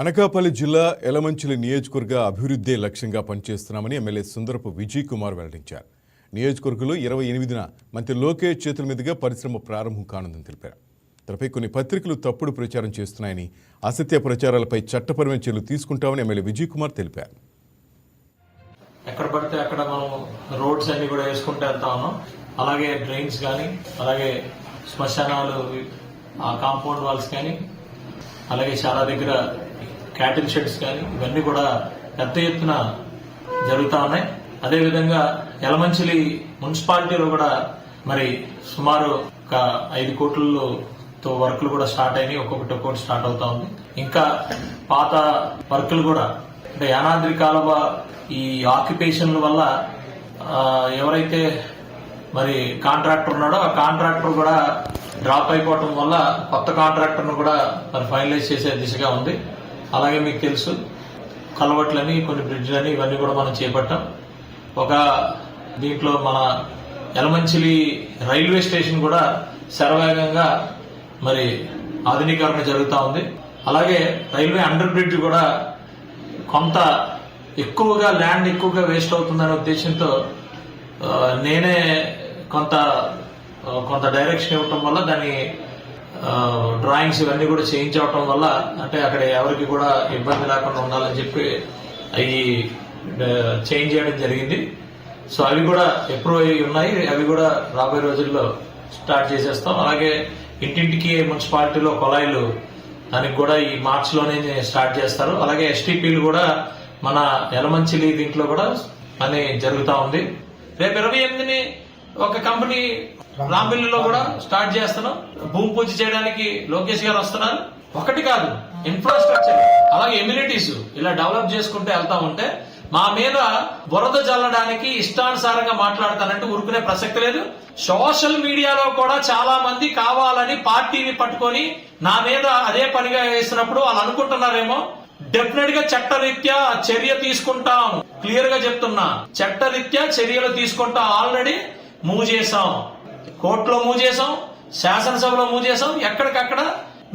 అనకాపల్లి జిల్లా ఎలమంచిలి నియోజకవర్గ అభివృద్ధి లక్ష్యంగా పనిచేస్తున్నామని ఎమ్మెల్యే సుందరపు విజయ్ కుమార్ వెల్లడించారు. నియోజకవర్గంలో 28న మంత్రి లోకేష్ చేతుల మీదుగా పరిశ్రమ ప్రారంభం కానుందని తెలిపారు. తనపై కొన్ని పత్రికలు తప్పుడు ప్రచారం చేస్తున్నాయని, అసత్య ప్రచారాలపై చట్టపరమైన చర్యలు తీసుకుంటామని ఎమ్మెల్యే విజయ్ కుమార్ తెలిపారు. ఎక్కడ పడితే అక్కడ మనం రోడ్స్ అన్ని కూడా వేసుకుంటూ వెళ్తా ఉన్నాం. అలాగే డ్రైన్స్ కానీ, అలాగే శ్మశానాలు, కాంపౌండ్ వాల్స్ కానీ, అలాగే చాలా దగ్గర క్యాటిల్ షెడ్స్ కానీ ఇవన్నీ కూడా పెద్ద ఎత్తున జరుగుతూ ఉన్నాయి. అదేవిధంగా యలమంచిలి మున్సిపాలిటీలో కూడా మరి సుమారు ఒక 5 కోట్లతో వర్కులు కూడా స్టార్ట్ అయినాయి. ఒక్కొక్కటి స్టార్ట్ అవుతా ఉంది. ఇంకా పాత వర్కులు కూడా అంటే యానాద్రి కాలువ ఈ ఆక్యుపేషన్ల వల్ల ఎవరైతే మరి కాంట్రాక్టర్ ఉన్నాడో ఆ కాంట్రాక్టర్ కూడా డ్రాప్ అయిపోవటం వల్ల కొత్త కాంట్రాక్టర్ ను కూడా మరి ఫైనలైజ్ చేసే దిశగా ఉంది. అలాగే మీకు తెలుసు కలవట్లని, కొన్ని బ్రిడ్జ్లని ఇవన్నీ కూడా మనం చేపట్టాం. ఒక దీంట్లో మన యలమంచిలి రైల్వే స్టేషన్ కూడా శరవేగంగా మరి ఆధునీకరణ జరుగుతూ ఉంది. అలాగే రైల్వే అండర్ బ్రిడ్జ్ కూడా కొంత ఎక్కువగా ల్యాండ్ ఎక్కువగా వేస్ట్ అవుతుందనే ఉద్దేశంతో నేనే కొంత డైరెక్షన్ ఇవ్వటం వల్ల దాని డ్రాయింగ్స్ ఇవన్నీ కూడా చేయించవటం వల్ల అంటే అక్కడ ఎవరికి కూడా ఇబ్బంది లేకుండా ఉండాలని చెప్పి అవి చేంజ్ చేయడం జరిగింది. సో అవి కూడా అప్రూవ్ అయ్యి ఉన్నాయి. అవి కూడా రాబోయే రోజుల్లో స్టార్ట్ చేసేస్తాం. అలాగే ఇంటింటికి మున్సిపాలిటీలో కొలాయిలు దానికి కూడా ఈ మార్చ్ లోనే స్టార్ట్ చేస్తారు. అలాగే ఎస్టీపీలు కూడా మన యలమంచిలి దీంట్లో కూడా పని జరుగుతూ ఉంది. రేపు 28ని ఒక కంపెనీ రాంబిల్లిలో కూడా స్టార్ట్ చేస్తున్నాం. భూమి పూజ చేయడానికి లోకేష్ గారు వస్తున్నారు. ఒకటి కాదు, ఇన్ఫ్రాస్ట్రక్చర్ అలాగే ఎమ్యూనిటీస్ ఇలా డెవలప్ చేసుకుంటూ వెళ్తా ఉంటే మా మీద బురద జల్లడానికి ఇష్టానుసారంగా మాట్లాడతానంటే ఊరుకునే ప్రసక్తి లేదు. సోషల్ మీడియాలో కూడా చాలా మంది కావాలని పార్టీని పట్టుకొని నా మీద అదే పనిగా వేసినప్పుడు వాళ్ళు అనుకుంటున్నారేమో డెఫినెట్ గా చట్టరీత్యా చర్య తీసుకుంటాం. క్లియర్ గా చెప్తున్నా, చట్టరీత్యా చర్యలు తీసుకుంటాం. ఆల్రెడీ మూవ్ చేసాం, కోర్టులో మూవ్ చేసాం, శాసనసభలో మూవ్ చేసాం. ఎక్కడికక్కడ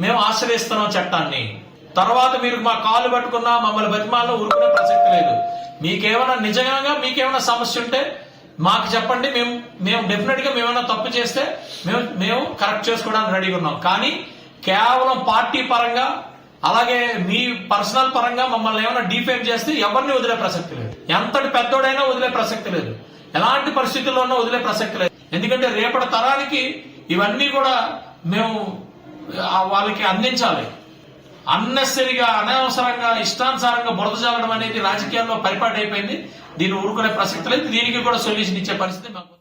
మేము ఆశ్రయిస్తున్నాం చట్టాన్ని. తర్వాత మీరు మా కాలు పట్టుకున్నా మమ్మల్ని బతిమాలను ఊరుకునే ప్రసక్తి లేదు. మీకేమైనా నిజంగా మీకేమైనా సమస్య ఉంటే మాకు చెప్పండి. మేము డెఫినెట్ గా మేమైనా తప్పు చేస్తే మేము కరెక్ట్ చేసుకోవడానికి రెడీగా ఉన్నాం. కానీ కేవలం పార్టీ పరంగా అలాగే మీ పర్సనల్ పరంగా మమ్మల్ని ఏమైనా డిఫేమ్ చేస్తే ఎవరిని వదిలే ప్రసక్తి లేదు. ఎంతటి పెద్దోడైనా వదిలే ప్రసక్తి లేదు. ఎలాంటి పరిస్థితుల్లోనూ వదిలే ప్రసక్తి లేదు. ఎందుకంటే రేపటి తరానికి ఇవన్నీ కూడా మేము వాళ్ళకి అందించాలి. అన్నెసరిగా అనవసరంగా ఇష్టానుసారంగా బురద జాలడం అనేది రాజకీయాల్లో పరిపాటి అయిపోయింది. దీన్ని ఊరుకునే ప్రసక్తి లేదు. దీనికి కూడా సొల్యూషన్ ఇచ్చే పరిస్థితి మాకు